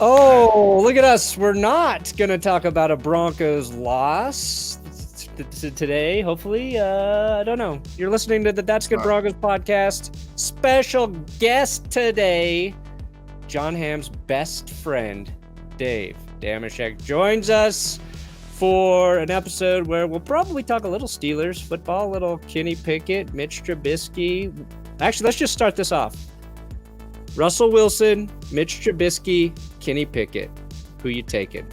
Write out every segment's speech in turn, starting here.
Oh, look at us. We're not going to talk about a Broncos loss today, hopefully. I don't know. You're listening to the That's Good Broncos podcast. Special guest today, John Hamm's best friend, Dave Dameshek, joins us for an episode where we'll probably talk a little Steelers football, a little Kenny Pickett, Mitch Trubisky. Actually, let's just start this off. Russell Wilson, Mitch Trubisky, Kenny Pickett. Who you taking?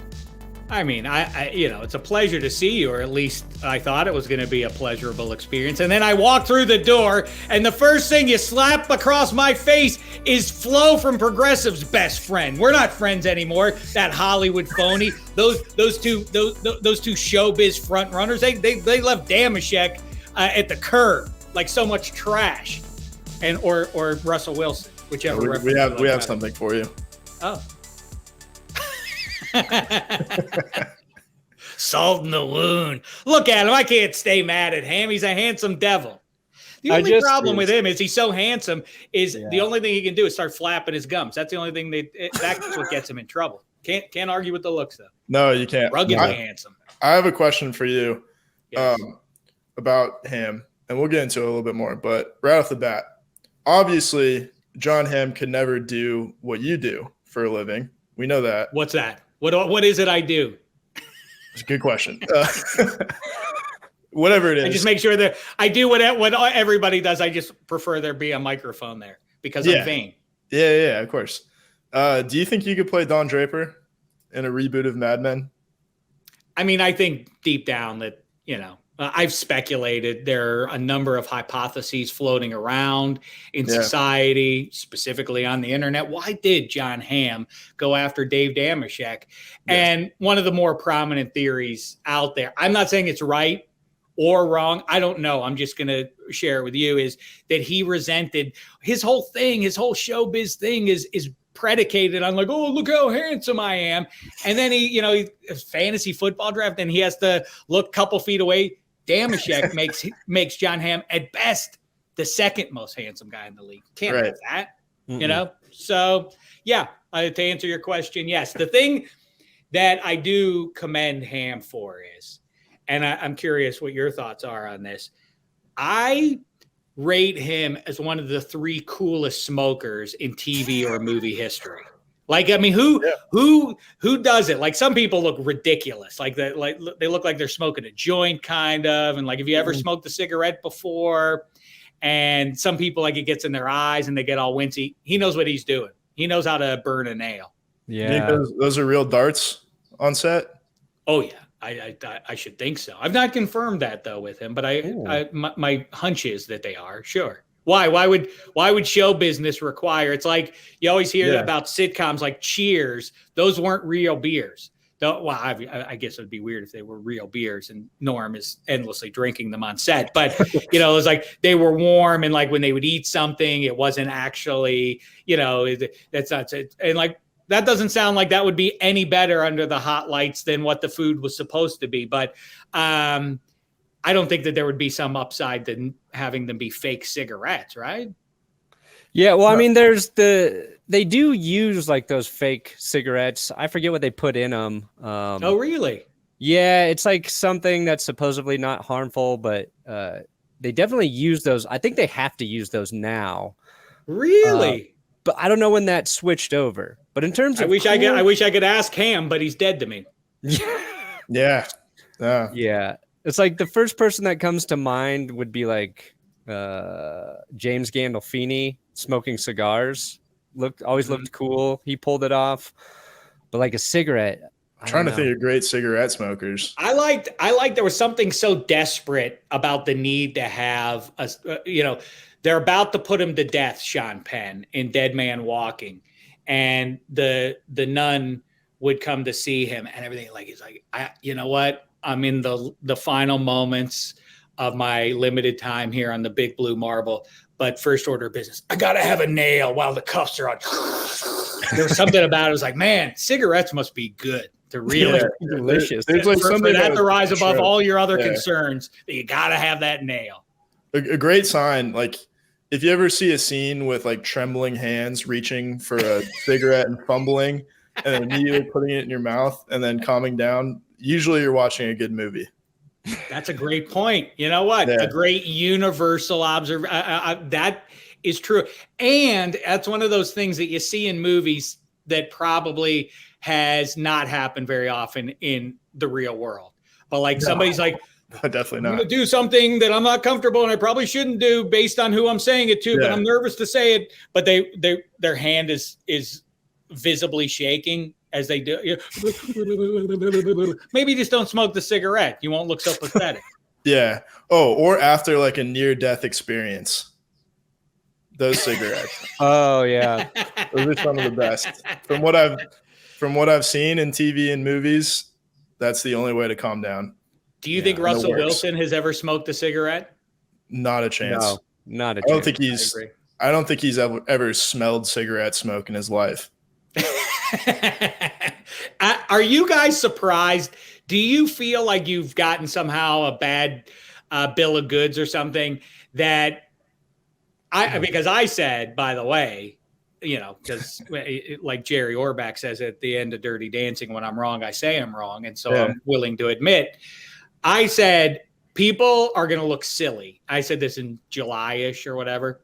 I mean, I it's a pleasure to see you, or at least I thought it was going to be a pleasurable experience. And then I walk through the door, and the first thing you slap across my face is Flo from Progressive's best friend. We're not friends anymore. That Hollywood phony. Those two showbiz front runners. They left Dameshek at the curb like so much trash, and or Russell Wilson, whichever. We have something for you. Oh. Salt in the wound. Look at him. I can't stay mad at him. He's a handsome devil. The only problem with him is he's so handsome the only thing he can do is start flapping his gums. That's the only thing that's what gets him in trouble. Can't argue with the looks though. No, you can't. Ruggedly handsome. I have a question for you Yes. about Hamm, and we'll get into it a little bit more, but right off the bat, obviously John Hamm could never do what you do for a living. We know that. What's that? What is it I do? It's a good question. Whatever it is. I just make sure that I do what everybody does. I just prefer there be a microphone there because I'm vain. Yeah, of course. Do you think you could play Don Draper in a reboot of Mad Men? I mean, I think deep down that, I've speculated there are a number of hypotheses floating around in society, specifically on the internet. Why did John Hamm go after Dave Dameshek? Yes. And one of the more prominent theories out there, I'm not saying it's right or wrong. I don't know. I'm just going to share it with you, is that he resented his whole showbiz thing is predicated on like, oh, look how handsome I am. And then he a fantasy football draft, and he has to look a couple feet away. Dameshek makes John Hamm at best the second most handsome guy in the league. Can't have that, So to answer your question, yes. The thing that I do commend Hamm for is, and I'm curious what your thoughts are on this, I rate him as one of the 3 coolest smokers in TV or movie history. Like, I mean, who does it? Like, some people look ridiculous. Like they look like they're smoking a joint, kind of. And like, have you ever smoked a cigarette before? And some people, like, it gets in their eyes and they get all wincy. He knows what he's doing. He knows how to burn a nail. Yeah. You think those are real darts on set? Oh yeah. I should think so. I've not confirmed that though with him, but my hunch is that they are. Sure. Why would show business require? It's like you always hear about sitcoms like Cheers. Those weren't real beers. I guess it would be weird if they were real beers and Norm is endlessly drinking them on set. But it was like they were warm, and like when they would eat something, it wasn't actually that's not it. And like, that doesn't sound like that would be any better under the hot lights than what the food was supposed to be. But I don't think that there would be some upside to having them be fake cigarettes, right? Yeah, well, I mean, they do use like those fake cigarettes. I forget what they put in them. Oh, really? Yeah, it's like something that's supposedly not harmful, but they definitely use those. I think they have to use those now. Really? But I don't know when that switched over. But in terms of I wish I could ask Hamm, but he's dead to me. Yeah. It's like the first person that comes to mind would be like James Gandolfini smoking cigars. Always looked cool. He pulled it off. But like a cigarette. I'm trying to think of great cigarette smokers. I liked there was something so desperate about the need to have they're about to put him to death, Sean Penn, in Dead Man Walking. And the nun would come to see him and everything. Like, he's like, you know what? I'm in the final moments of my limited time here on the big blue marble, but first order of business, I got to have a nail while the cuffs are on. There was something about it. I was like, man, cigarettes must be good. They're really delicious. There's like for that to rise above all your other concerns, that you got to have that nail. A great sign, like, if you ever see a scene with like trembling hands reaching for a cigarette and fumbling, and then immediately putting it in your mouth and then calming down, usually you're watching a good movie. That's a great point. You know what? Yeah. A great universal observation. That is true. And that's one of those things that you see in movies that probably has not happened very often in the real world. But like somebody's like, definitely I'm not. going to do something that I'm not comfortable and I probably shouldn't do based on who I'm saying it to, but I'm nervous to say it. But their hand is visibly shaking as they do. Maybe just don't smoke the cigarette. You won't look so pathetic. Yeah. Oh, or after like a near-death experience. Those cigarettes. Oh yeah. Those are some of the best. From what I've seen in TV and movies, that's the only way to calm down. Do you think Russell Wilson has ever smoked a cigarette? Not a chance. No, not a chance. I don't think he's ever smelled cigarette smoke in his life. Are you guys surprised? Do you feel like you've gotten somehow a bad bill of goods or something that because I said, by the way, because like Jerry Orbach says at the end of Dirty Dancing, when I'm wrong, I say I'm wrong. And so I'm willing to admit, I said, people are going to look silly. I said this in July-ish or whatever,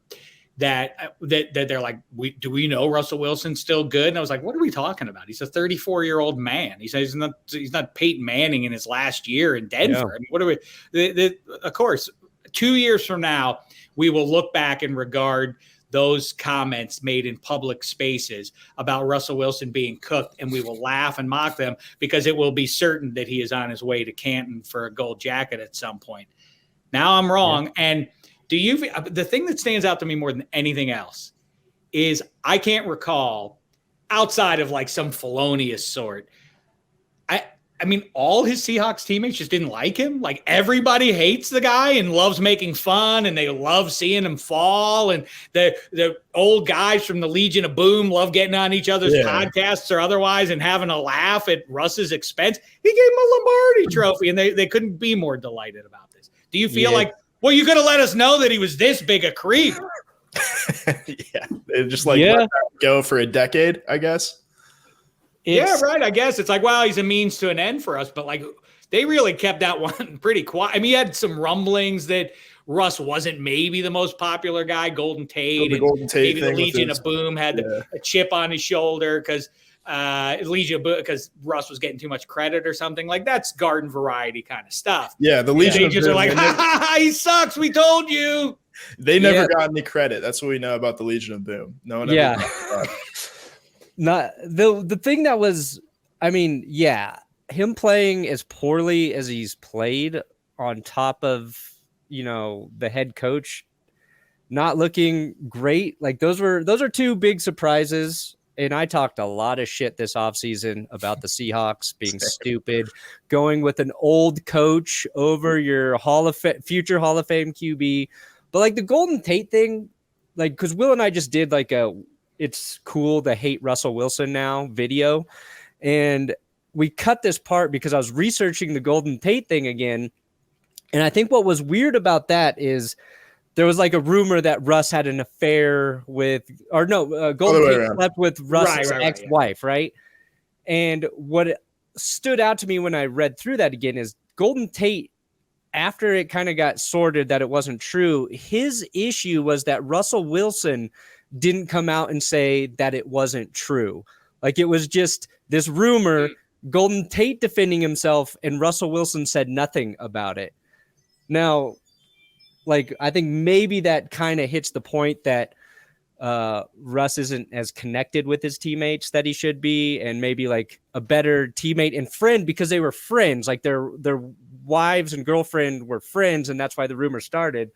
that they're like, do we know Russell Wilson's still good? And I was like, what are we talking about? He's a 34-year-old man. He says he's not Peyton Manning in his last year in Denver. Yeah. I mean, what are we? Of course, 2 years from now, we will look back and regard those comments made in public spaces about Russell Wilson being cooked, and we will laugh and mock them because it will be certain that he is on his way to Canton for a gold jacket at some point. Now I'm wrong. Yeah. And the thing that stands out to me more than anything else is I can't recall, outside of like some felonious sort, I mean, all his Seahawks teammates just didn't like him. Like everybody hates the guy and loves making fun, and they love seeing him fall. And the old guys from the Legion of Boom love getting on each other's podcasts or otherwise and having a laugh at Russ's expense. He gave him a Lombardi trophy, and they couldn't be more delighted about this. Do you feel like, well, you could have let us know that he was this big a creep? They just let that go for a decade, I guess. Right. I guess it's like, well, he's a means to an end for us, but like they really kept that one pretty quiet. I mean, you had some rumblings that Russ wasn't maybe the most popular guy, Golden Tate, maybe the Legion of Boom had a chip on his shoulder because Russ was getting too much credit or something. Like that's garden variety kind of stuff. Yeah, the Legion of Boom are like, he sucks. We told you. They never got any credit. That's what we know about the Legion of Boom. No one ever got that. Not the thing that was, I mean, him playing as poorly as he's played on top of, the head coach not looking great. Like those are two big surprises. And I talked a lot of shit this offseason about the Seahawks being stupid, going with an old coach over your future Hall of Fame QB. But like the Golden Tate thing, like, because Will and I just did like it's cool to hate Russell Wilson now video. And we cut this part because I was researching the Golden Tate thing again. And I think what was weird about that is there was like a rumor that Russ had an affair with, Golden Tate slept with Russ's ex-wife, right? And what stood out to me when I read through that again is Golden Tate, after it kind of got sorted that it wasn't true, his issue was that Russell Wilson didn't come out and say that it wasn't true. Like it was just this rumor, Golden Tate defending himself, and Russell Wilson said nothing about it. Now, like, I think maybe that kind of hits the point that Russ isn't as connected with his teammates that he should be, and maybe like a better teammate and friend because they were friends, like their wives and girlfriend were friends, and that's why the rumor started.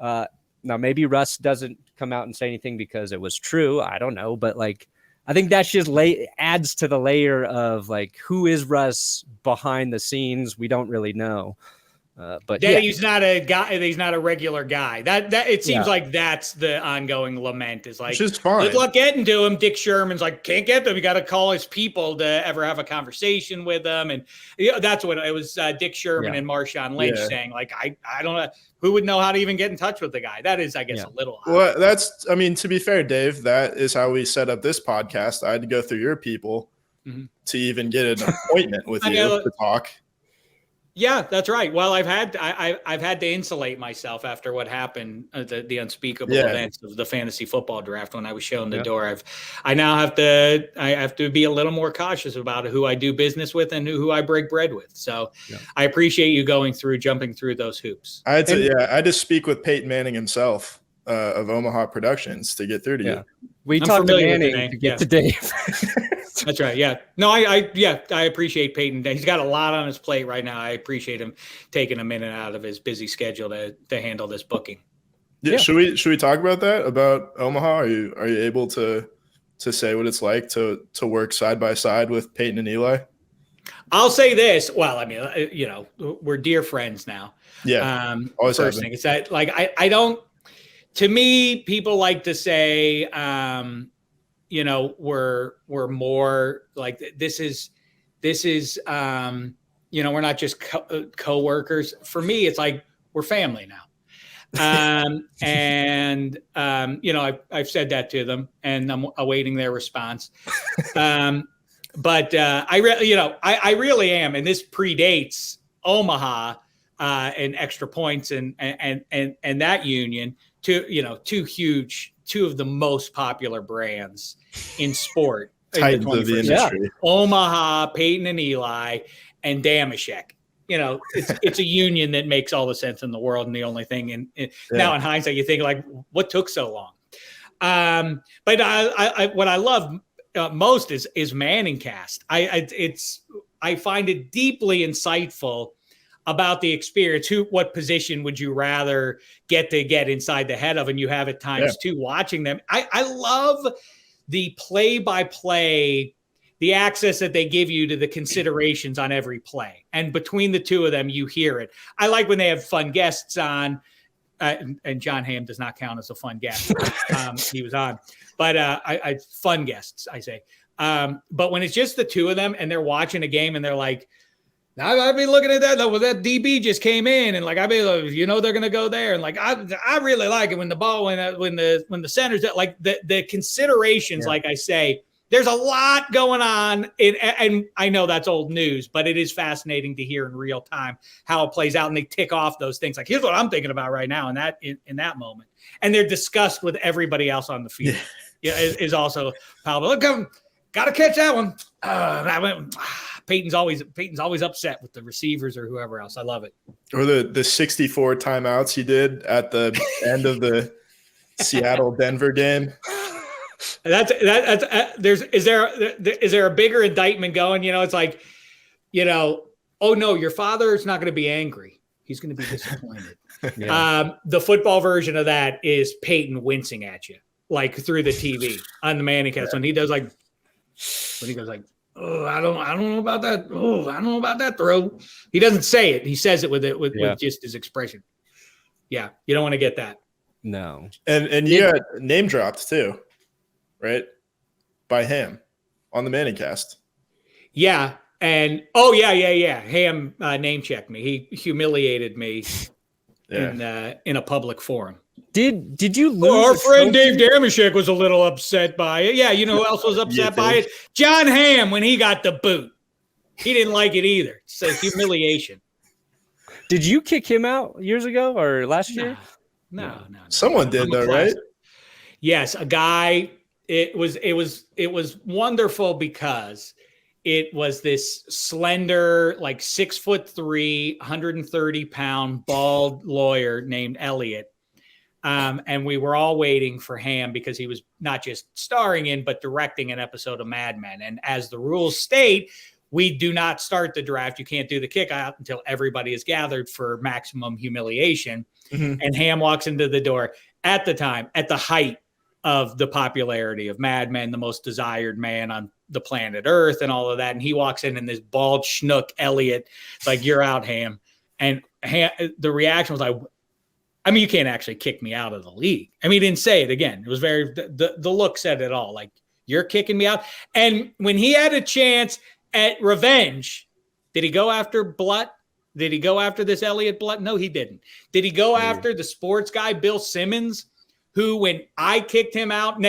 Now, maybe Russ doesn't come out and say anything because it was true. I don't know. But, like, I think that's just adds to the layer of, like, who is Russ behind the scenes? We don't really know. But he's not a guy. He's not a regular guy. That it seems like that's the ongoing lament. Is like, which is fine. Good luck getting to him. Dick Sherman's like, can't get them. You got to call his people to ever have a conversation with them, and that's what it was. Dick Sherman and Marshawn Lynch saying, like, I don't know who would know how to even get in touch with the guy. That is, I guess, a little odd. Well, I mean, to be fair, Dave, that is how we set up this podcast. I had to go through your people to even get an appointment with you to talk. Yeah, that's right. Well, I've had to insulate myself after what happened at the unspeakable events of the fantasy football draft when I was shown the door. I now have to be a little more cautious about who I do business with and who I break bread with. So I appreciate you jumping through those hoops. I had to speak with Peyton Manning himself of Omaha Productions to get through to you. We talked to Manning to get to Dave. That's right. Yeah. No, I appreciate Peyton. He's got a lot on his plate right now. I appreciate him taking a minute out of his busy schedule to handle this booking. Yeah. Should we talk about that, about Omaha? Are you able to say what it's like to work side by side with Peyton and Eli? I'll say this. Well, I mean, we're dear friends now. Yeah. Always first thing is that, like, I don't. To me, people like to say, we're more like this is, we're not just co-workers. For me, it's like we're family now. I've said that to them and I'm awaiting their response. But I really am. And this predates Omaha and Extra Points and that union. Two of the most popular brands in sport. Titans of the industry. Yeah. Omaha, Peyton and Eli, and Dameshek. It's a union that makes all the sense in the world, and the only thing now in hindsight, you think, like, what took so long? But what I love most is Manning Cast. I find it deeply insightful about the experience. What position would you rather get inside the head of? And you have at times too, watching them. I love the play-by-play, the access that they give you to the considerations on every play. And between the two of them, you hear it. I like when they have fun guests on, and John Hamm does not count as a fun guest. He was on, but I fun guests, I say. But when it's just the two of them and they're watching a game and they're like, I'd be looking at that. Well, that DB just came in, and like I'd be like, they're gonna go there, and like I really like it when the ball when the center's like the considerations. Like I say, there's a lot going on, and I know that's old news, but it is fascinating to hear in real time how it plays out, and they tick off those things. Like, here's what I'm thinking about right now in that moment, and they're discussed with everybody else on the field. Is also powerful. Look, got to catch that one. That went. Peyton's always upset with the receivers or whoever else. I love it. Or the 64 timeouts he did at the end of the Seattle-Denver game. Is there a bigger indictment going? It's like, oh no, your father is not going to be angry. He's going to be disappointed. The football version of that is Peyton wincing at you, like through the TV on the Manning Cast. When he goes like, oh, I don't know about that. Oh, I don't know about that throw. He doesn't say it. He says it with just his expression. Yeah, you don't want to get that. No. And you got name dropped too, right? By Hamm on the Manning Cast. Yeah, and Hamm name checked me. He humiliated me in a public forum. Did you lose? Our friend Dave Dameshek was a little upset by it. Yeah, you know who else was upset by it? John Hamm when he got the boot. He didn't like it either. It's a humiliation. Did you kick him out years ago or last year? No. Someone did though, right? Yes, a guy. It was wonderful because it was this slender, like 6'3", 130-pound, bald lawyer named Elliot. And we were all waiting for Hamm because he was not just starring in, but directing an episode of Mad Men. And as the rules state, we do not start the draft. You can't do the kickout until everybody is gathered for maximum humiliation. Mm-hmm. And Hamm walks into the door at the time, at the height of the popularity of Mad Men, the most desired man on the planet Earth and all of that. And he walks in and this bald schnook, Elliot, it's like, you're out, Hamm. And the reaction was like, you can't actually kick me out of the league. He didn't say it again. It was the look said it all. Like, you're kicking me out. And when he had a chance at revenge, did he go after Blutt? Did he go after this Elliot Blutt? No, he didn't. Did he go after the sports guy, Bill Simmons, who, when I kicked him out,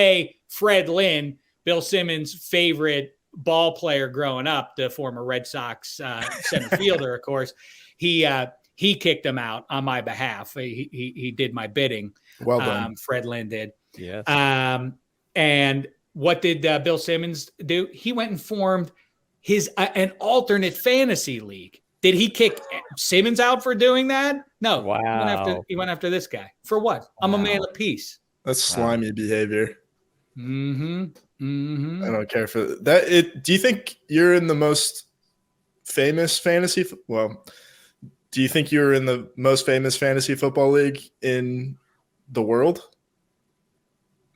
Fred Lynn, Bill Simmons' favorite ball player growing up, the former Red Sox center fielder, of course, he kicked him out on my behalf. He did my bidding. Well done. Fred Lynn did. Yes. And what did Bill Simmons do? He went and formed an alternate fantasy league. Did he kick Simmons out for doing that? No. Wow. He went after this guy. For what? Wow. I'm a man of peace. That's slimy behavior. Mm-hmm. Mm-hmm. I don't care for that. Do you think you're in the most famous fantasy? Well, do you think you're in the most famous fantasy football league in the world?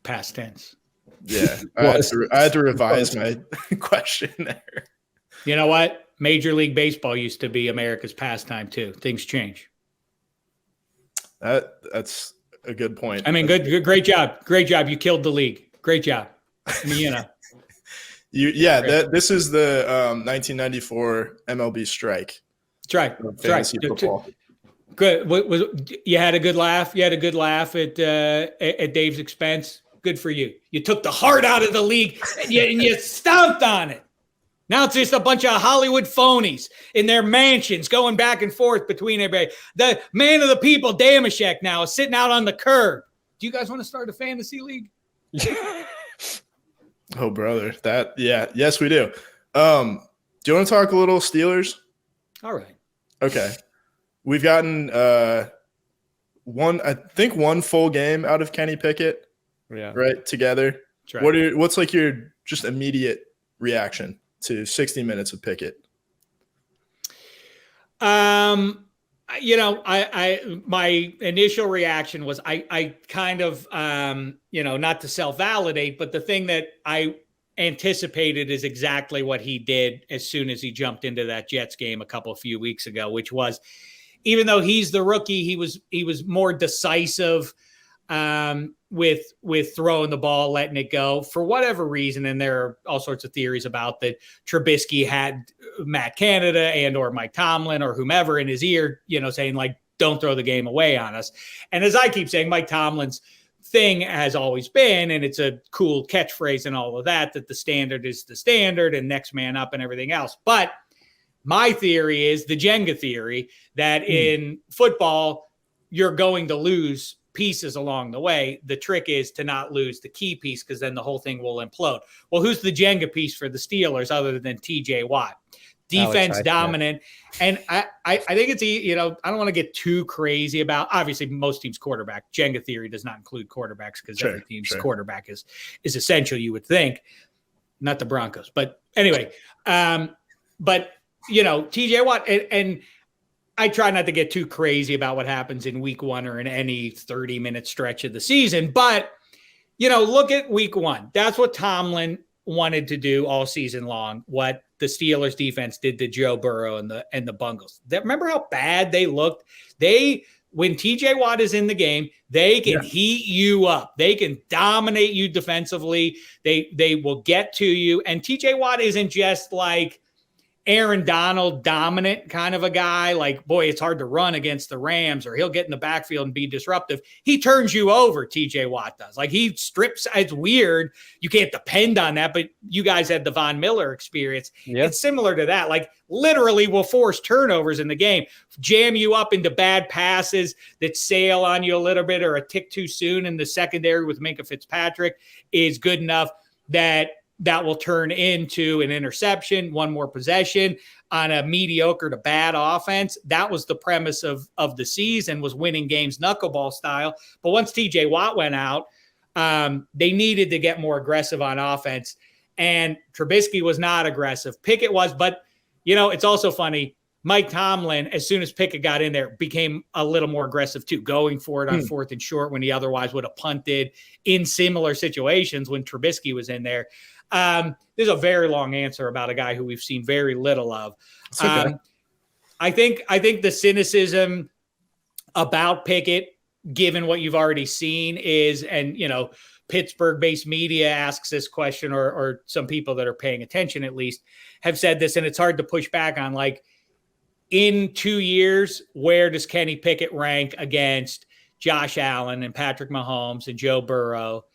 Past tense. Yeah. I had to revise my question there. You know what? Major League Baseball used to be America's pastime too. Things change. That's a good point. I mean, great job. Great job. You killed the league. Great job. I mean, you know. This is the 1994 MLB strike. That's right. Fantasy football. Good. You had a good laugh. You had a good laugh at Dave's expense. Good for you. You took the heart out of the league and you stomped on it. Now it's just a bunch of Hollywood phonies in their mansions going back and forth between everybody. The man of the people, Dameshek, now is sitting out on the curb. Do you guys want to start a fantasy league? Oh, brother. Yes, we do. Do you want to talk a little Steelers? All right. Okay. We've gotten one full game out of Kenny Pickett. Yeah. Right, together. Right. What's like your just immediate reaction to 60 minutes of Pickett? My initial reaction was I kind of not to self-validate, but the thing that I anticipated is exactly what he did as soon as he jumped into that Jets game a few weeks ago, which was, even though he's the rookie, he was more decisive with throwing the ball, letting it go for whatever reason. And there are all sorts of theories about that. Trubisky had Matt Canada and or Mike Tomlin or whomever in his ear, saying like, don't throw the game away on us. And as I keep saying, Mike Tomlin's thing has always been, and it's a cool catchphrase and all of that the standard is the standard and next man up and everything else. But my theory is the Jenga theory that in football, you're going to lose pieces along the way. The trick is to not lose the key piece, because then the whole thing will implode. Well, who's the Jenga piece for the Steelers other than TJ Watt? Defense dominant. And I think it's, I don't want to get too crazy about, obviously most teams quarterback. Jenga theory does not include quarterbacks because every team's quarterback is essential, you would think. Not the Broncos. But anyway, TJ Watt, and I try not to get too crazy about what happens in week one or in any 30-minute stretch of the season. But, look at week one. That's what Tomlin wanted to do all season long, what the Steelers defense did to Joe Burrow and the Bungles. Remember how bad they looked? When TJ Watt is in the game, they can heat you up. They can dominate you defensively. They will get to you. And TJ Watt isn't just like Aaron Donald dominant kind of a guy, like, boy, it's hard to run against the Rams, or he'll get in the backfield and be disruptive. He turns you over, TJ Watt does. Like, he strips. It's weird. You can't depend on that, but you guys had the Von Miller experience. Yeah. It's similar to that. Like, literally will force turnovers in the game, jam you up into bad passes that sail on you a little bit or a tick too soon, and the secondary with Minkah Fitzpatrick is good enough that will turn into an interception, one more possession on a mediocre to bad offense. That was the premise of the season, was winning games knuckleball style. But once TJ Watt went out, they needed to get more aggressive on offense. And Trubisky was not aggressive. Pickett was, but, it's also funny. Mike Tomlin, as soon as Pickett got in there, became a little more aggressive too, going for it on fourth and short when he otherwise would have punted in similar situations when Trubisky was in there. There's a very long answer about a guy who we've seen very little of. Okay. I think the cynicism about Pickett, given what you've already seen, is, and Pittsburgh-based media asks this question, or some people that are paying attention at least have said this, and it's hard to push back on. Like, in 2 years, where does Kenny Pickett rank against Josh Allen and Patrick Mahomes and Joe Burrow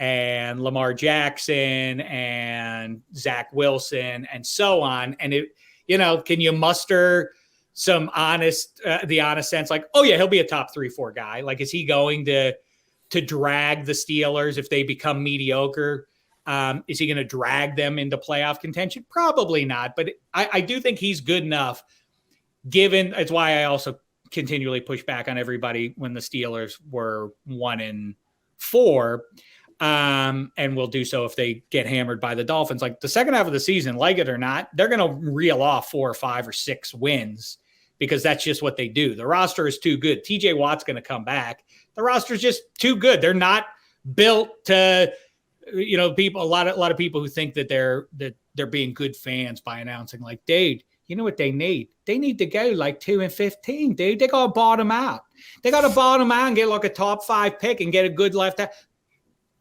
and Lamar Jackson and Zach Wilson and so on. And can you muster some the honest sense, like, oh yeah, he'll be a top 3-4 guy. Like, is he going to drag the Steelers if they become mediocre? Is he going to drag them into playoff contention? Probably not. But I do think he's good enough, given it's why I also continually push back on everybody when the Steelers were 1-4. And will do so if they get hammered by the Dolphins. Like, the second half of the season, like it or not, they're going to reel off 4 or 5 or 6 wins, because that's just what they do. The roster is too good. TJ Watt's going to come back. The roster is just too good. They're not built to, people. A lot of people who think that they're being good fans by announcing, like, dude, you know what they need? They need to go like 2-15, dude. They got to bottom out. They got to bottom out and get like a top 5 pick and get a good left.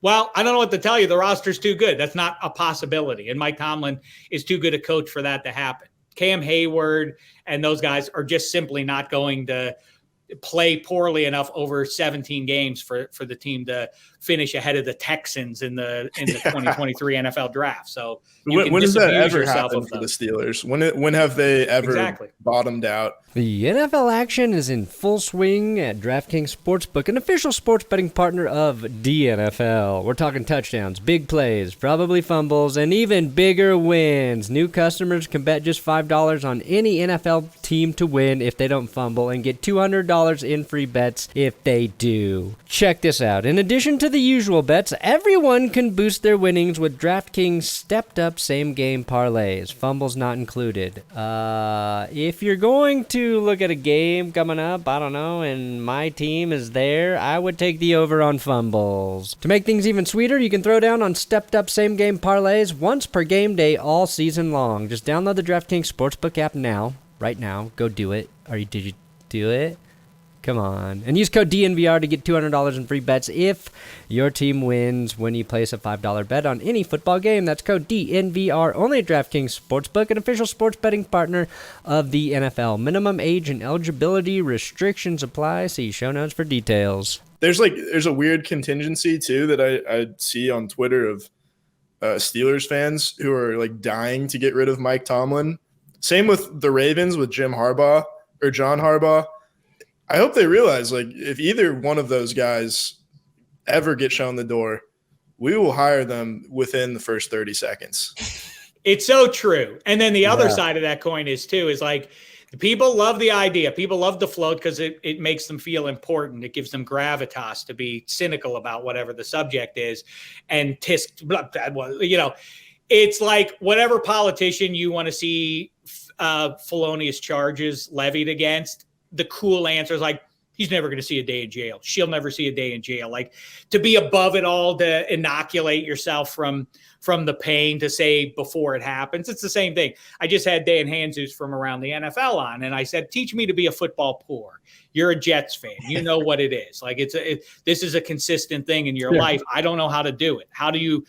Well, I don't know what to tell you. The roster's too good. That's not a possibility. And Mike Tomlin is too good a coach for that to happen. Cam Hayward and those guys are just simply not going to play poorly enough over 17 games for the team to finish ahead of the Texans in the 2023 NFL draft. So when does that ever happen for the Steelers? When have they ever bottomed out? The NFL action is in full swing at DraftKings Sportsbook, an official sports betting partner of the NFL. We're talking touchdowns, big plays, probably fumbles, and even bigger wins. New customers can bet just $5 on any NFL team to win if they don't fumble, and get $200 in free bets if they do. Check this out. In addition to the usual bets, everyone can boost their winnings with DraftKings stepped-up same-game parlays, fumbles not included. If you're going to look at a game coming up, I don't know, and my team is there, I would take the over on fumbles. To make things even sweeter, you can throw down on stepped-up same-game parlays once per game day all season long. Just download the DraftKings Sportsbook app now, right now. Go do it. Did you do it? Come on. And use code DNVR to get $200 in free bets if your team wins when you place a $5 bet on any football game. That's code DNVR only at DraftKings Sportsbook, an official sports betting partner of the NFL. Minimum age and eligibility restrictions apply. See show notes for details. There's a weird contingency too that I see on Twitter of Steelers fans who are like dying to get rid of Mike Tomlin. Same with the Ravens with John Harbaugh. I hope they realize, like, if either one of those guys ever get shown the door, we will hire them within the first 30 seconds. It's so true. And then the other side of that coin is like, the people love the idea. People love the float because it makes them feel important. It gives them gravitas to be cynical about whatever the subject is. And it's like whatever politician you want to see felonious charges levied against, the cool answer is like, he's never going to see a day in jail. She'll never see a day in jail. Like, to be above it all, to inoculate yourself from the pain, to say before it happens. It's the same thing. I just had Dan Hanzus from around the NFL on, and I said, teach me to be a football poor. You're a Jets fan. You know what it is. Like, this is a consistent thing in your life. I don't know how to do it. How do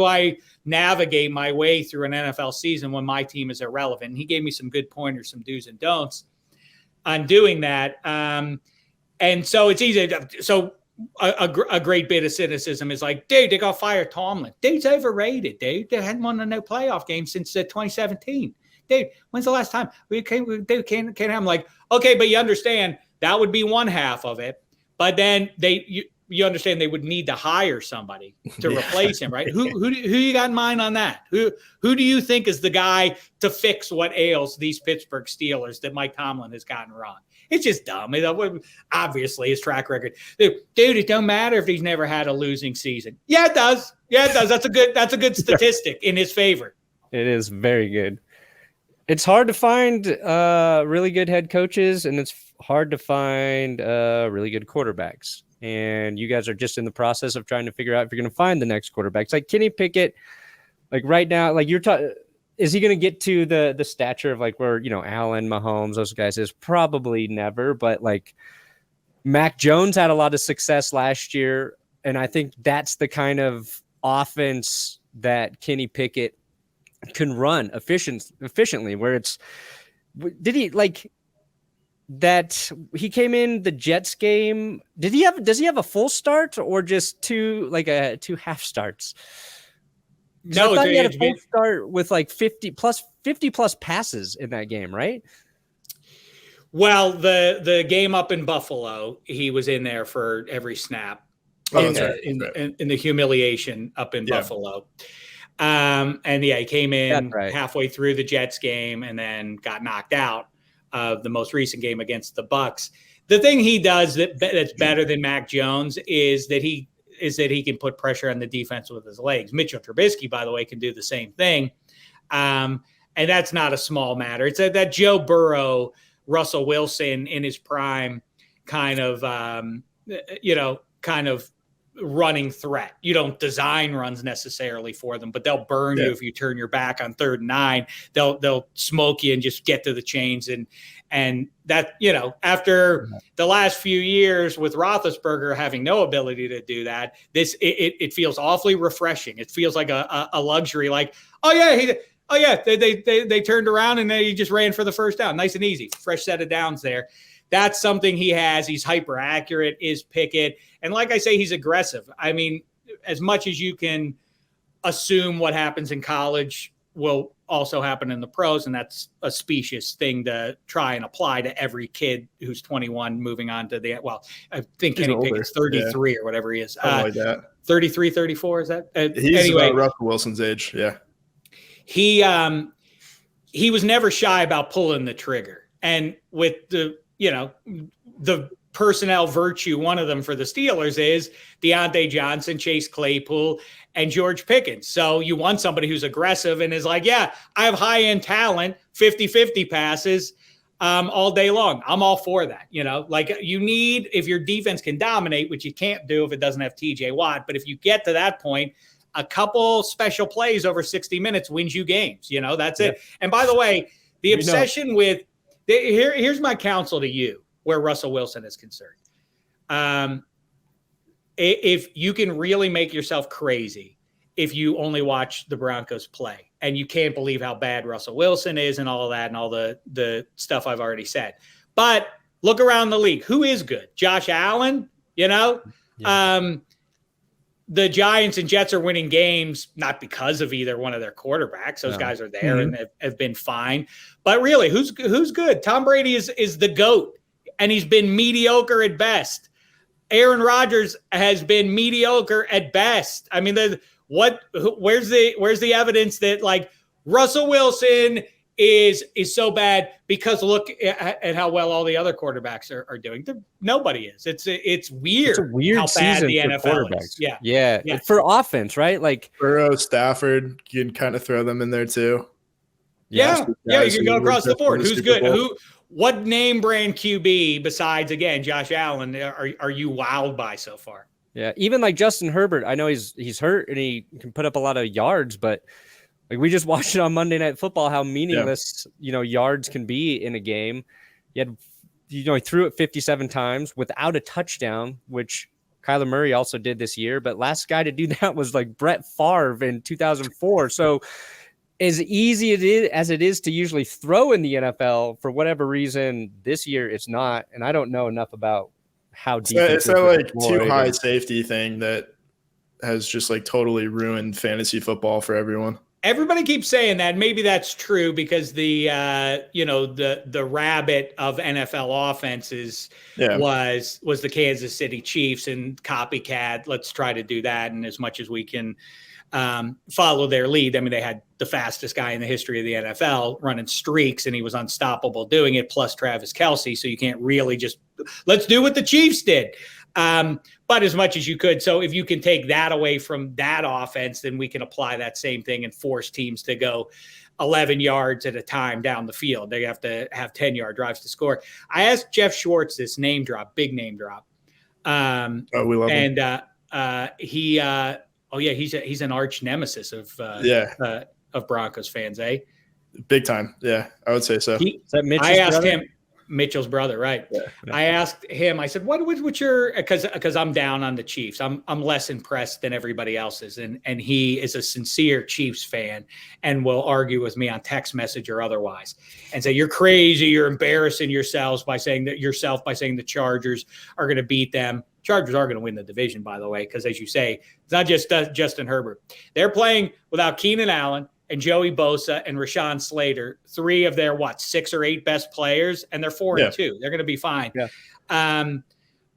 I navigate my way through an NFL season when my team is irrelevant? And he gave me some good pointers, some do's and don'ts on doing that. And so it's easy. So a great bit of cynicism is like, dude, they got fired Tomlin. Dude's overrated, dude. They hadn't won no playoff game since 2017. Dude, when's the last time we came? I'm like, okay, but you understand that would be one half of it. But then you understand they would need to hire somebody to replace him, right? Who you got in mind on that? Who do you think is the guy to fix what ails these Pittsburgh Steelers that Mike Tomlin has gotten wrong? It's just dumb. Obviously, his track record. Dude, it don't matter if he's never had a losing season. Yeah, it does. That's a good statistic in his favor. It is very good. It's hard to find really good head coaches, and it's hard to find really good quarterbacks. And you guys are just in the process of trying to figure out if you're going to find the next quarterbacks. Like Kenny Pickett, like right now, like you're talking, is he going to get to the stature of like where, Allen, Mahomes, those guys is? Probably never, but like Mac Jones had a lot of success last year. And I think that's the kind of offense that Kenny Pickett can run efficiently, where it's, that he came in the Jets game. Does he have a full start or just two half starts? No, I thought he had a full start with like 50 plus passes in that game, right? Well, the game up in Buffalo, he was in there for every snap in the humiliation up in Buffalo. And he came in halfway through the Jets game and then got knocked out of the most recent game against the Bucs. The thing he does that's better than Mac Jones is that he can put pressure on the defense with his legs. Mitchell Trubisky, by the way, can do the same thing. And that's not a small matter. It's that Joe Burrow, Russell Wilson in his prime kind of running threat. You don't design runs necessarily for them, but they'll burn you if you turn your back on 3rd and 9. They'll smoke you and just get to the chains. And that, after the last few years with Roethlisberger having no ability to do that, it feels awfully refreshing. It feels like a luxury. Like, they turned around and he just ran for the first down. Nice and easy. Fresh set of downs there. That's something he has. He's hyper accurate, is Pickett. And like I say, he's aggressive. I mean, as much as you can assume what happens in college will also happen in the pros, and that's a specious thing to try and apply to every kid who's 21 moving on to I think Kenny Pickett's 33 or whatever he is. Like that. 33, 34, is that? He's anyway, Russell Wilson's age, yeah. He was never shy about pulling the trigger. And with the personnel virtue, one of them for the Steelers is Deontay Johnson, Chase Claypool, and George Pickens. So you want somebody who's aggressive and is like, I have high-end talent, 50-50 passes all day long. I'm all for that. You need, if your defense can dominate, which you can't do if it doesn't have TJ Watt, but if you get to that point, a couple special plays over 60 minutes wins you games. That's it. And by the way, the obsession with here's my counsel to you where Russell Wilson is concerned. If you can really make yourself crazy if you only watch the Broncos play and you can't believe how bad Russell Wilson is and all of that and all the stuff I've already said. But look around the league. Who is good? Josh Allen, the Giants and Jets are winning games, not because of either one of their quarterbacks. Those guys are there and have been fine. But really, who's good? Tom Brady is the GOAT, and he's been mediocre at best. Aaron Rodgers has been mediocre at best. I mean, where's the evidence that like Russell Wilson is so bad? Because look at how well all the other quarterbacks are doing. Nobody is. It's weird. It's a weird how bad season the for NFL quarterbacks. is. Yeah. For offense, right? Like Burrow, Stafford, you can kind of throw them in there too. Yeah. You can go across the board. Who's good? What name brand QB besides, again, Josh Allen are you wowed by so far? Yeah, even like Justin Herbert. I know he's hurt and he can put up a lot of yards, but like we just watched it on Monday Night Football how meaningless yards can be in a game. He threw it 57 times without a touchdown, which Kyler Murray also did this year. But last guy to do that was like Brett Favre in 2004. So as easy as it is to usually throw in the NFL, for whatever reason, this year it's not. And I don't know enough about how deep it's that like too high safety thing that has just like totally ruined fantasy football for everyone. Everybody keeps saying that. Maybe that's true because the rabbit of NFL offenses was the Kansas City Chiefs, and copycat. Let's try to do that. And as much as we can follow their lead. I mean, they had the fastest guy in the history of the NFL running streaks, and he was unstoppable doing it, plus Travis Kelce. So you can't really just let's do what the Chiefs did. But as much as you could. So if you can take that away from that offense, then we can apply that same thing and force teams to go 11 yards at a time down the field. They have to have 10-yard drives to score. I asked Jeff Schwartz this name drop, big name drop. We love him. And he's an arch nemesis of Broncos fans, eh? Big time. Yeah, I would say so. I asked him. Mitchell's brother, right? Yeah. I asked him, I said, what's your, because I'm down on the Chiefs. I'm less impressed than everybody else is. And he is a sincere Chiefs fan and will argue with me on text message or otherwise and say, you're crazy. You're embarrassing yourselves by saying the Chargers are going to beat them. Chargers are going to win the division, by the way, because as you say, it's not just Justin Herbert. They're playing without Keenan Allen and Joey Bosa and Rashawn Slater, 3 of their 6 or 8 best players, and they're 4-2. They're going to be fine. Yeah.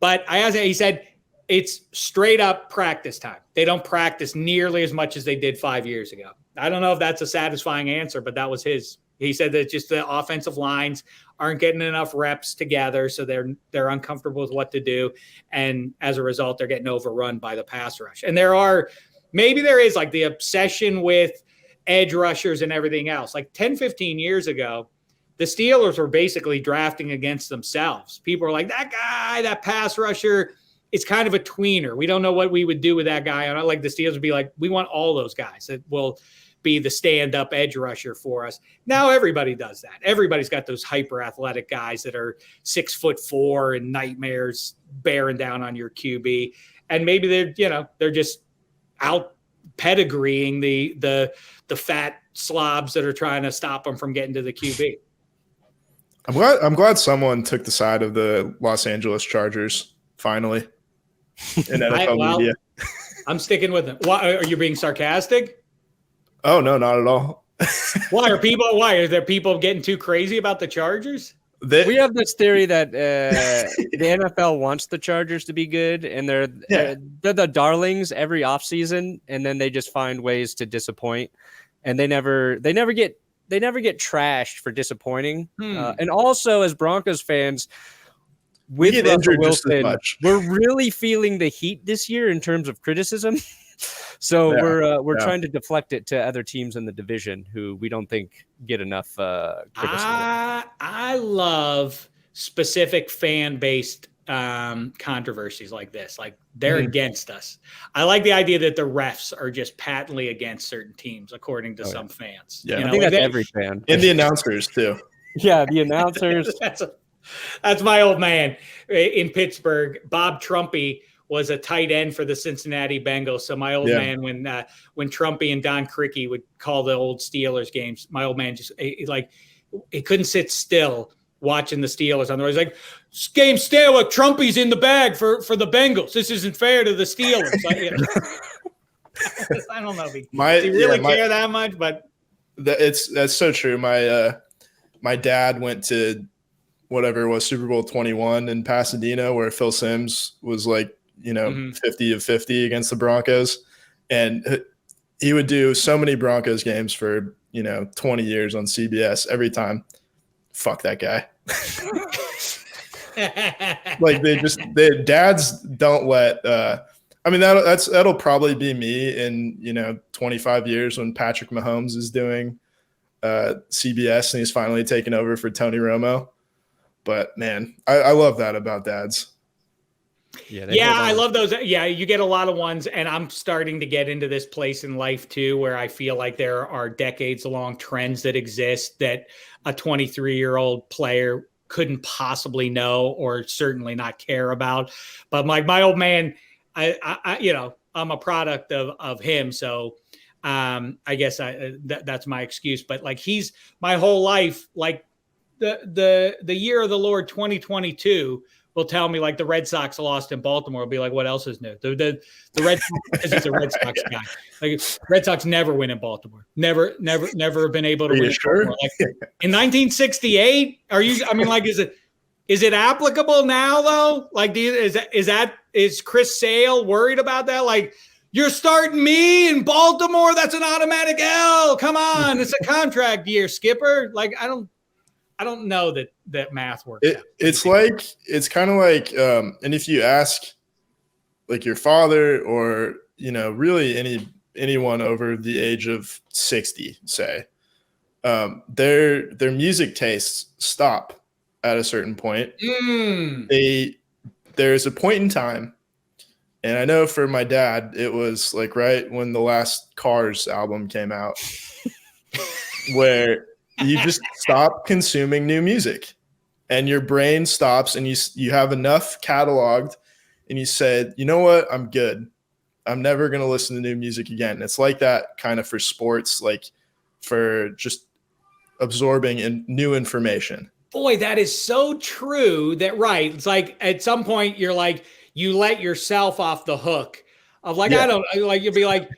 But I asked him, he said it's straight up practice time. They don't practice nearly as much as they did 5 years ago. I don't know if that's a satisfying answer, but that was his. He said that just the offensive lines aren't getting enough reps together, so they're uncomfortable with what to do, and as a result, they're getting overrun by the pass rush. And maybe there is like the obsession with edge rushers and everything else. Like 10, 15 years ago, the Steelers were basically drafting against themselves. People were like, that guy, that pass rusher, it's kind of a tweener. We don't know what we would do with that guy. And I like the Steelers would be like, we want all those guys that will be the stand-up edge rusher for us. Now everybody does that. Everybody's got those hyper-athletic guys that are 6'4" and nightmares bearing down on your QB. And maybe they're just out pedigreeing the fat slobs that are trying to stop them from getting to the QB. I'm glad someone took the side of the Los Angeles Chargers finally in NFL media. I'm sticking with them. Why are you being sarcastic? Oh no, not at all. Why are there people getting too crazy about the Chargers? We have this theory that the NFL wants the Chargers to be good, and they're the darlings every offseason, and then they just find ways to disappoint, and they never get trashed for disappointing. And also, as Broncos fans, with Russell Wilson, we're really feeling the heat this year in terms of criticism. So we're trying to deflect it to other teams in the division who we don't think get enough criticism. I love specific fan-based controversies like this. Like they're against us. I like the idea that the refs are just patently against certain teams, according to some fans. Yeah, I think that's every fan. And the announcers too. Yeah, the announcers. That's my old man in Pittsburgh. Bob Trumpy was a tight end for the Cincinnati Bengals. So my old man, when Trumpy and Don Criqui would call the old Steelers games, my old man just he couldn't sit still watching the Steelers on the road. He's like, game stale with Trumpy's in the bag for the Bengals. This isn't fair to the Steelers. I don't know if he really care that much, but that's so true. My dad went to whatever it was, Super Bowl 21 in Pasadena, where Phil Simms was 50 of 50 against the Broncos. And he would do so many Broncos games for, 20 years on CBS. Every time, fuck that guy. Dads don't let, that'll probably be me in, 25 years when Patrick Mahomes is doing CBS and he's finally taken over for Tony Romo. But man, I love that about dads. Yeah, I love those. Yeah, you get a lot of ones, and I'm starting to get into this place in life too, where I feel like there are decades-long trends that exist that a 23-year-old player couldn't possibly know or certainly not care about. But my old man, I'm a product of him, so I guess that's my excuse. But he's my whole life, the year of the Lord 2022. Will tell me the Red Sox lost in Baltimore. Will be like, what else is new? The Red Sox, because he's a Red Sox guy. Red Sox never win in Baltimore. Never been able to win. Sure? In 1968, are you? Is it applicable now though? Is Chris Sale worried about that? You're starting me in Baltimore. That's an automatic L. Come on, it's a contract year, Skipper. I don't know that math works. It's kind of like, and if you ask your father or, really anyone over the age of 60, say, their music tastes stop at a certain point. There's a point in time. And I know for my dad, it was right when the last Cars album came out where you just stop consuming new music. and your brain stops, and you have enough cataloged, and you said, you know what, I'm good. I'm never going to listen to new music again. It's like that kind of for sports, like for just absorbing new information. Boy, that is so true. Right. It's like at some point you're like, you let yourself off the hook of like, I don't like, you'll be like,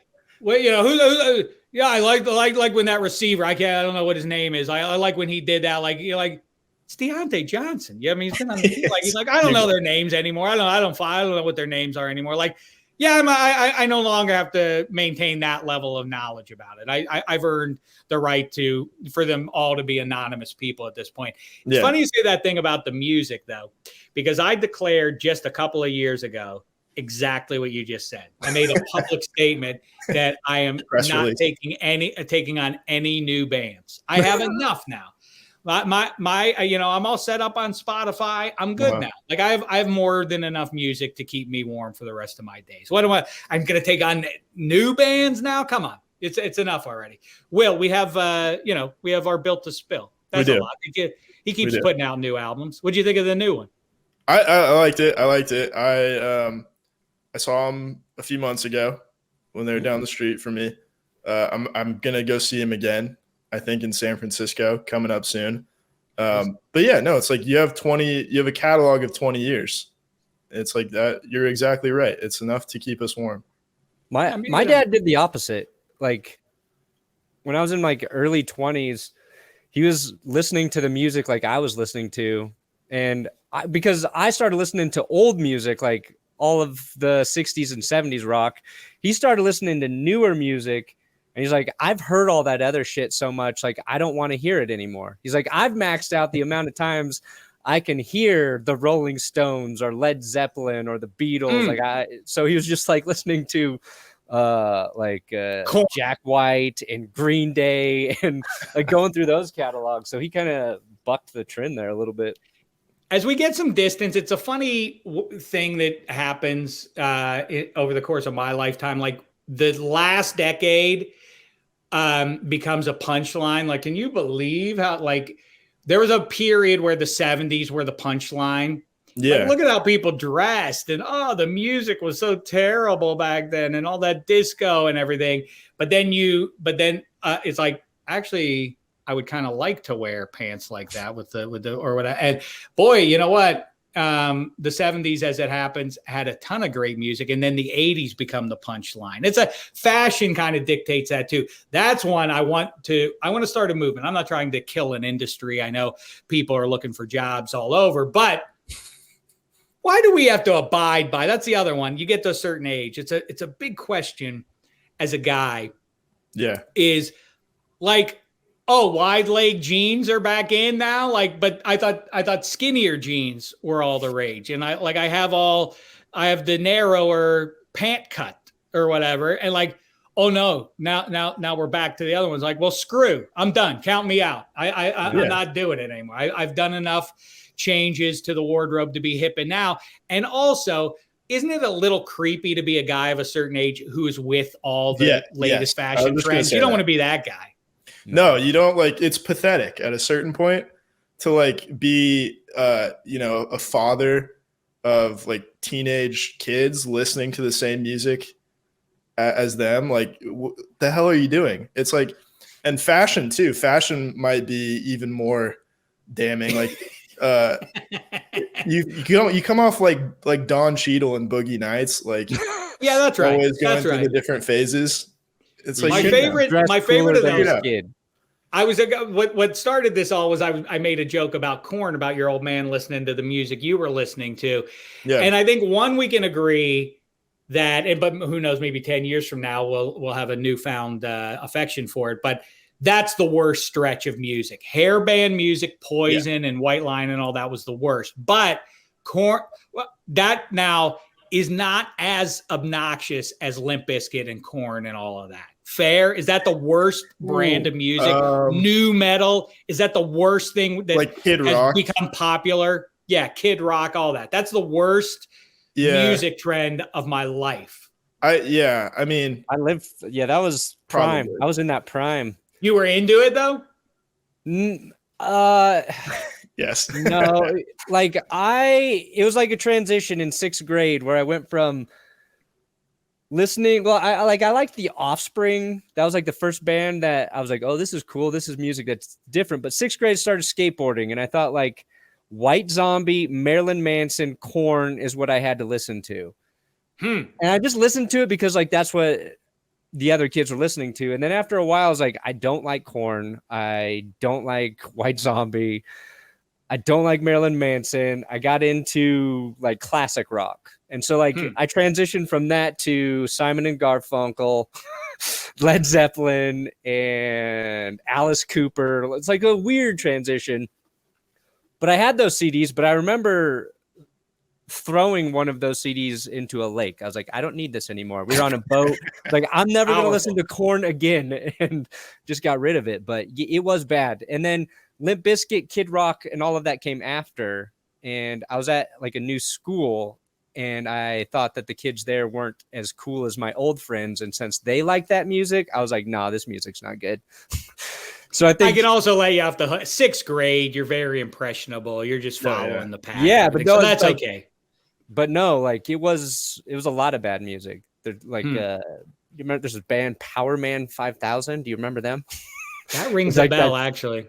well, who yeah, I like when that receiver, I don't know what his name is. I like when he did that. Like, you're like, it's Deontay Johnson. Yeah. I mean, he's been on the team. Like, he's like, I don't know their names anymore. I don't know what their names are anymore. Like, yeah, I no longer have to maintain that level of knowledge about it. I've earned the right for them all to be anonymous people at this point. It's funny you say that thing about the music, though, because I declared just a couple of years ago exactly what you just said. I made a public statement that I am not taking on any new bands. I have enough now. My I'm all set up on Spotify. I'm good now. Like I have more than enough music to keep me warm for the rest of my days. I'm going to take on new bands now? Come on. It's enough already. Will, we have we have our Built to Spill. That's a lot. He keeps putting out new albums. What do you think of the new one? I liked it. I saw him a few months ago when they were down the street from me. I'm going to go see him again. I think in San Francisco coming up soon. But yeah, no, it's like you have a catalog of 20 years. It's like that. You're exactly right. It's enough to keep us warm. My dad did the opposite. Like when I was in my early 20s, he was listening to the music like I was listening to. And because I started listening to old music, like all of the 60s and 70s rock, he started listening to newer music. And he's like, I've heard all that other shit so much, like, I don't want to hear it anymore. He's like, I've maxed out the amount of times I can hear the Rolling Stones or Led Zeppelin or the Beatles. So he was just like listening to Jack White and Green Day and like going through those catalogs. So he kind of bucked the trend there a little bit. As we get some distance, it's a funny thing that happens over the course of my lifetime. Like the last decade becomes a punchline. Like, can you believe how like there was a period where the 70s were the punchline? Yeah. Like, look at how people dressed and the music was so terrible back then and all that disco and everything. But then it's like, actually, I would kind of like to wear pants like that with the or whatever. And boy, you know what? The 70s, as it happens, had a ton of great music, and then the 80s become the punchline. It's a fashion kind of dictates that too. That's one I want to start a movement. I'm not trying to kill an industry. I know people are looking for jobs all over, but why do we have to abide by? That's the other one. You get to a certain age. It's a big question as a guy. Yeah. Is like, wide leg jeans are back in now. Like, but I thought skinnier jeans were all the rage. And I have the narrower pant cut or whatever. And like, oh no, now we're back to the other ones. Like, well, screw, I'm done. Count me out. I'm not doing it anymore. I've done enough changes to the wardrobe to be hip and now. And also, isn't it a little creepy to be a guy of a certain age who is with all the latest fashion trends? You don't want to be that guy. No, you don't. Like, it's pathetic at a certain point to like be a father of like teenage kids listening to the same music as them. Like, the hell are you doing? It's like, and fashion too. Fashion might be even more damning. Like, you come off like Don Cheadle and Boogie Nights. Like, yeah, that's right. Always going through the different phases. It's like my favorite of those. Kid. I was what started this all was I made a joke about Korn, about your old man listening to the music you were listening to. Yeah. And I think we can agree that, but who knows, maybe 10 years from now we'll have a newfound affection for it. But that's the worst stretch of music. Hair band music, Poison and White Line and all that was the worst. But Korn, that now is not as obnoxious as Limp Bizkit and Korn and all of that. Fair? Is that the worst brand of music? New metal? Is that the worst thing that like Kid has Rock become popular? Yeah, Kid Rock, all that. That's the worst music trend of my life. That was prime. I was in that prime. You were into it though? Yes. No, like it was like a transition in 6th grade where I went from listening. Well, I liked The Offspring. That was like the first band that I was like, oh, this is cool. This is music that's different. But 6th grade started skateboarding, and I thought like White Zombie, Marilyn Manson, Korn is what I had to listen to. And I just listened to it because like that's what the other kids were listening to. And then after a while, I was like, I don't like Korn. I don't like White Zombie. I don't like Marilyn Manson. I got into like classic rock. And so like I transitioned from that to Simon and Garfunkel, Led Zeppelin, and Alice Cooper. It's like a weird transition. But I had those CDs, but I remember throwing one of those CDs into a lake. I was like, I don't need this anymore. We were on a boat. Like, I'm never going to listen to Korn again, and just got rid of it. But it was bad. And then Limp Bizkit, Kid Rock, and all of that came after. And I was at like a new school, and I thought that the kids there weren't as cool as my old friends. And since they like that music, I was like, nah, this music's not good. So I think I can also lay you off the hook. 6th grade, you're very impressionable. You're just following the path. Yeah, but so that's like, okay. But no, like it was a lot of bad music. They're like you remember there's a band Power Man 5000. Do you remember them? That rings a bell, actually.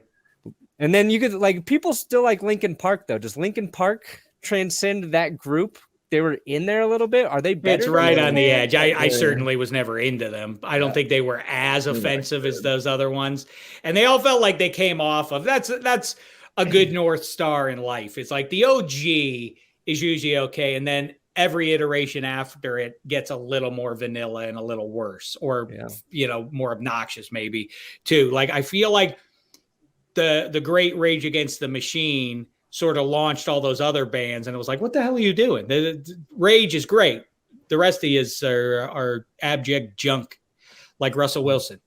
And then you could like people still like Linkin Park though. Does Linkin Park transcend that group? They were in there a little bit. Are they better? It's right on the edge. I certainly was never into them. I don't think they were as offensive as those other ones. And they all felt like they came off of that's a good North Star in life. It's like the OG is usually okay. And then every iteration after it gets a little more vanilla and a little worse or, more obnoxious maybe too. Like, I feel like the great Rage Against the Machine sort of launched all those other bands, and it was like, what the hell are you doing? The Rage is great. The rest of you are abject junk, like Russell Wilson.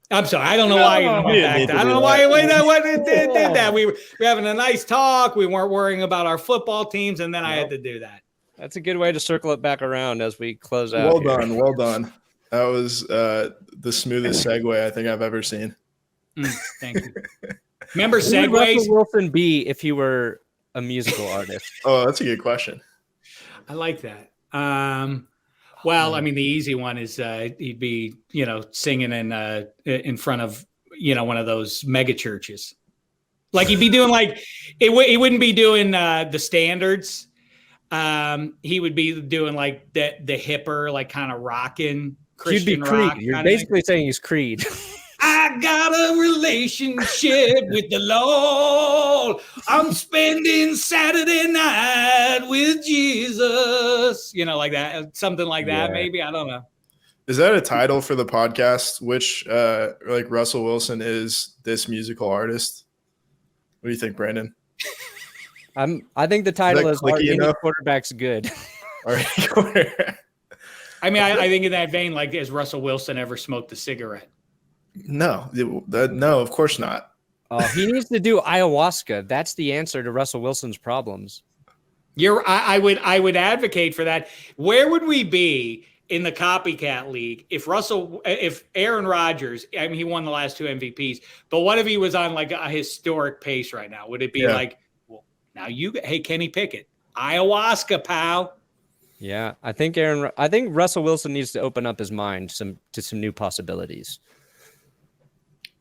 I'm sorry, I don't know why. I don't know why it did that. We were having a nice talk. We weren't worrying about our football teams, and then I had to do that. That's a good way to circle it back around as we close out. Well done. That was the smoothest segue I think I've ever seen. Thank you. Remember Who would segues? Russell Wilson be if he were a musical artist? Oh, that's a good question. I like that. Well, I mean, the easy one is he'd be, singing in front of, one of those mega churches. Like he'd be doing like he wouldn't be doing the standards. He would be doing like the hipper, like kind of rocking Christian rock. You're basically saying he's Creed. I got a relationship with the Lord. I'm spending Saturday night with Jesus. Like that, something like that. Maybe, I don't know. Is that a title for the podcast? Which like Russell Wilson is this musical artist? What do you think, Brandon? I think the title is "Are Any Quarterbacks Good?" I mean, I think in that vein, like, has Russell Wilson ever smoked a cigarette? No, of course not. He needs to do ayahuasca. That's the answer to Russell Wilson's problems. I would advocate for that. Where would we be in the copycat league if Aaron Rodgers, I mean, he won the last 2 MVPs, but what if he was on like a historic pace right now? Would it be like, well, now hey, Kenny Pickett, ayahuasca, pal? Yeah, I think Russell Wilson needs to open up his mind to some new possibilities.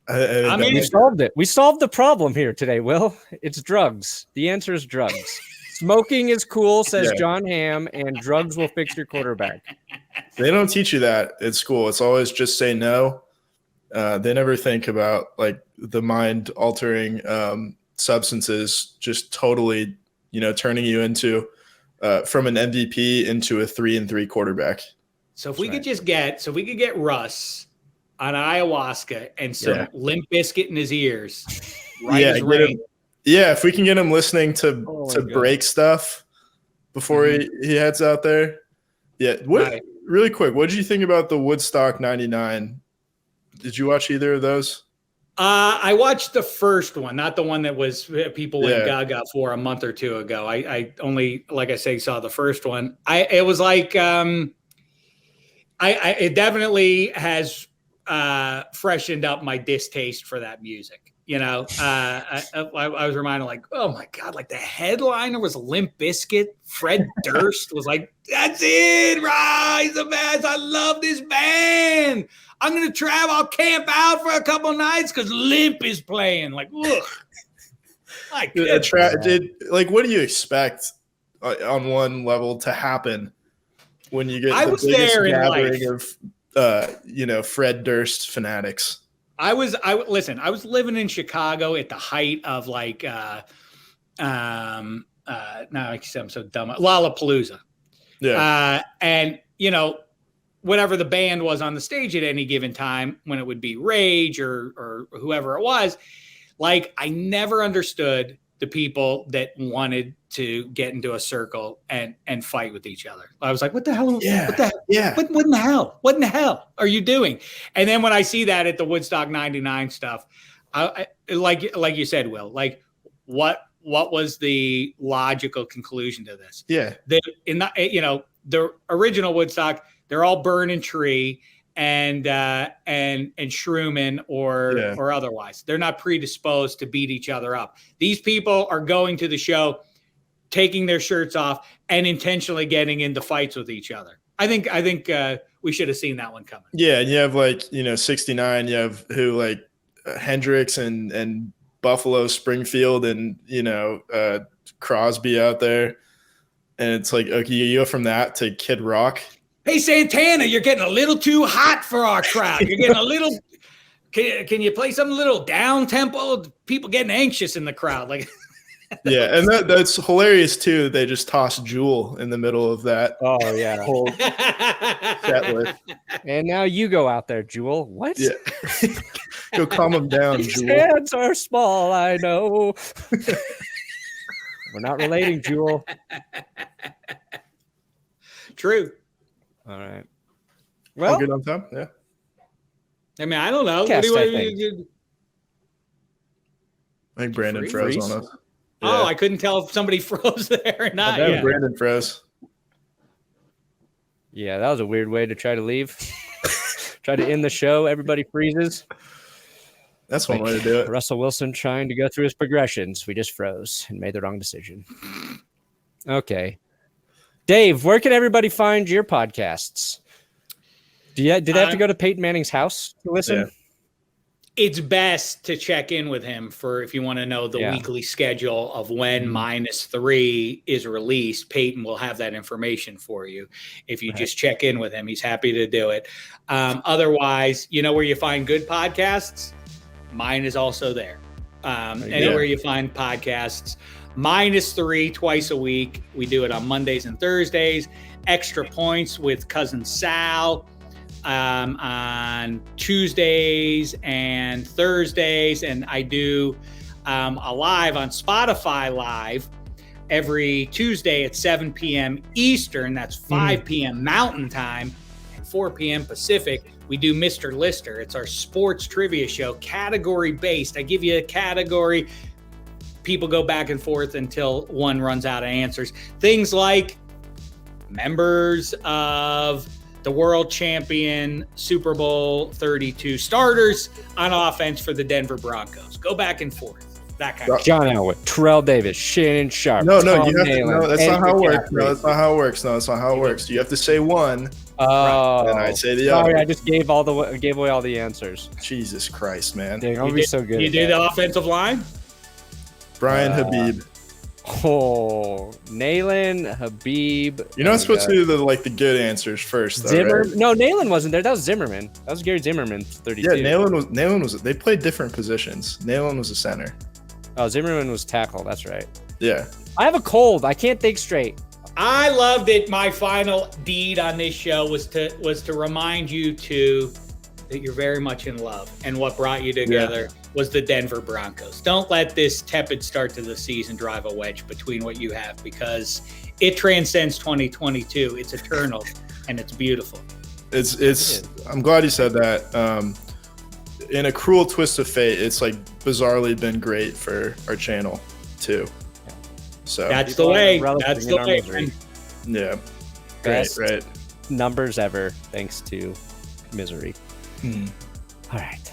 I mean, we solved it. We solved the problem here today, Will. It's drugs. The answer is drugs. Smoking is cool, says John Hamm, and drugs will fix your quarterback. They don't teach you that at school. It's always just say no. They never think about like the mind-altering substances just totally, turning you into from an MVP into a 3-3 quarterback. So if we could get Russ on ayahuasca and some Limp Bizkit in his ears. If we can get him listening to break stuff before he heads out there. Yeah. Really quick, what did you think about the Woodstock 99? Did you watch either of those? I watched the first one, not the one that was people went gaga for a month or 2 ago. I only, like I say, saw the first one. It was like it definitely has freshened up my distaste for that music. I was reminded, like, oh my God, like the headliner was Limp Bizkit. Fred Durst was like, that's it, Rise the Best. I love this band. I'm going to travel. I'll camp out for a couple nights because Limp is playing. Like, ugh. What do you expect on one level to happen when you get the biggest gathering of Fred Durst fanatics? I was living in Chicago at the height of like now I'm so dumb. Lollapalooza. Yeah. And whatever the band was on the stage at any given time, when it would be Rage or whoever it was, like I never understood the people that wanted to get into a circle and fight with each other. I was like, what the hell? Yeah. What the hell? Yeah. What in the hell? What in the hell are you doing? And then when I see that at the Woodstock 99 stuff, I like you said, Will, like what was the logical conclusion to this? Yeah. The original Woodstock, they're all burning tree and shroomin or otherwise. They're not predisposed to beat each other up. These people are going to the show, taking their shirts off and intentionally getting into fights with each other. I think we should have seen that one coming. Yeah. And you have 69, you have who like Hendrix and Buffalo Springfield and, Crosby out there. And it's like, okay, you go from that to Kid Rock. Hey, Santana, you're getting a little too hot for our crowd. You're getting a little – can you play something a little down-tempo? People getting anxious in the crowd. Like, yeah, and that's hilarious, too. They just toss Jewel in the middle of that. Oh, yeah. Whole set list. And now you go out there, Jewel. What? Yeah. Go calm them down, These Jewel. hands are small, I know. We're not relating, Jewel. True. All right. Well, good on time. Yeah. I mean, I don't know. Cast, I think Brandon froze on us. Yeah. Oh, I couldn't tell if somebody froze there or not. Yeah, Brandon froze. Yeah, that was a weird way to try to leave. Try to end the show. Everybody freezes. That's one way to do it. Russell Wilson trying to go through his progressions. We just froze and made the wrong decision. Okay. Dave, where can everybody find your podcasts? Did they have to go to Peyton Manning's house to listen? Yeah. It's best to check in with him if you want to know the weekly schedule of when -3 is released. Peyton will have that information for you. If you just check in with him, he's happy to do it. Otherwise, where you find good podcasts? Mine is also there. Anywhere you find podcasts. -3 twice a week. We do it on Mondays and Thursdays. Extra Points with cousin Sal on Tuesdays and Thursdays. And I do a live on Spotify Live every Tuesday at 7 p.m. Eastern. That's 5 p.m. Mountain Time and 4 p.m. Pacific. We do Mr. Lister. It's our sports trivia show, category based. I give you a category. People go back and forth until one runs out of answers. Things like members of the world champion Super Bowl 32 starters on offense for the Denver Broncos. Go back and forth. That kind of John Elway, Terrell Davis, Shannon Sharp. No, that's not how it works. No, that's not how it works. No, that's not how it works. You have to say one. Oh, and I say the other. Sorry, I just gave away all the answers. Jesus Christ, man! Dang, I'll be so good. You do the offensive line. Brian Habib. Oh, Nayland, Habib. You're not supposed to do the good answers first, though, Zimmer. right? No, Nayland wasn't there. That was Zimmerman. That was Gary Zimmerman, 32. Yeah, Nayland was. They played different positions. Nayland was a center. Oh, Zimmerman was tackle. That's right. Yeah. I have a cold. I can't think straight. I loved it. My final deed on this show was to remind you that you're very much in love, and what brought you together was the Denver Broncos. Don't let this tepid start to the season drive a wedge between what you have, because it transcends 2022. It's eternal and it's beautiful. I'm glad you said that. In a cruel twist of fate, it's bizarrely been great for our channel too. So that's the way. That's the way. Yeah. Best right. Numbers ever, thanks to misery. Hmm. All right.